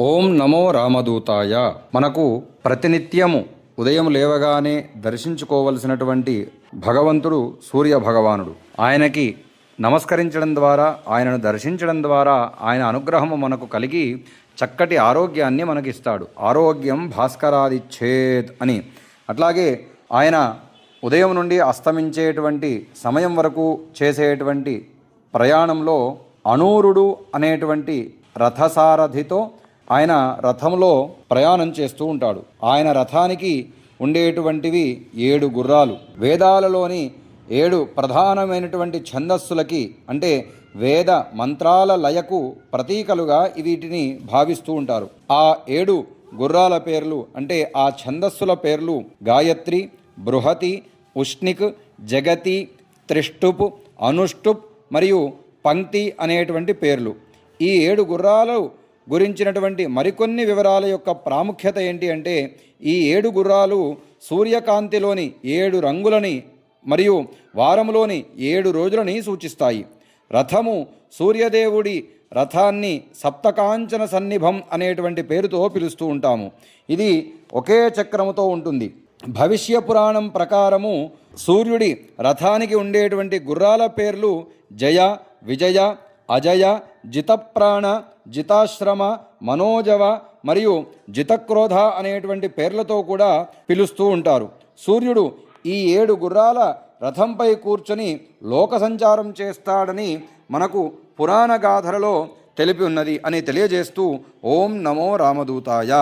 ఓం నమో రామదూతాయ. మనకు ప్రతినిత్యము ఉదయం లేవగానే దర్శించుకోవలసినటువంటి భగవంతుడు సూర్య భగవానుడు. ఆయనకి నమస్కరించడం ద్వారా, ఆయనను దర్శించడం ద్వారా ఆయన అనుగ్రహము మనకు కలిగి చక్కటి ఆరోగ్యాన్ని మనకిస్తాడు. ఆరోగ్యం భాస్కరాదిచ్చేత్ అని. అట్లాగే ఆయన ఉదయం నుండి అస్తమించేటువంటి సమయం వరకు చేసేటువంటి ప్రయాణంలో అనూరుడు అనేటువంటి రథసారథితో ఆయన రథంలో ప్రయాణం చేస్తూ ఉంటాడు. ఆయన రథానికి ఉండేటువంటివి 7 గుర్రాలు. వేదాలలోని 7 ప్రధానమైనటువంటి ఛందస్సులకి, అంటే వేద మంత్రాల లయకు ప్రతీకలుగా వీటిని భావిస్తూ ఉంటారు. ఆ 7 గుర్రాల పేర్లు, అంటే ఆ ఛందస్సుల పేర్లు గాయత్రి, బృహతి, ఉష్ణిక్, జగతి, త్రిష్టుప్, అనుష్టుప్ మరియు పంక్తి అనేటువంటి పేర్లు. ఈ 7 గుర్రాలు గురించినటువంటి మరికొన్ని వివరాల యొక్క ప్రాముఖ్యత ఏంటి అంటే, ఈ 7 గుర్రాలు సూర్యకాంతిలోని 7 రంగులని మరియు వారంలోని 7 రోజులని సూచిస్తాయి. రథము సూర్యదేవుడి రథాన్ని సప్తకాంచన సన్నిభం అనేటువంటి పేరుతో పిలుస్తూ ఉంటాము. ఇది ఒకే చక్రముతో ఉంటుంది. భవిష్య పురాణం ప్రకారము సూర్యుడి రథానికి ఉండేటువంటి గుర్రాల పేర్లు జయ, విజయ, అజయ, జితప్రాణ, జితాశ్రమ, మనోజవ మరియు జితక్రోధ అనేటువంటి పేర్లతో కూడా పిలుస్తూ ఉంటారు. సూర్యుడు ఈ 7 గుర్రాల రథంపై కూర్చొని లోక సంచారం చేస్తాడని మనకు పురాణ గాథలలో తెలిపి ఉన్నది అని తెలియజేస్తూ ఓం నమో రామదూతాయ.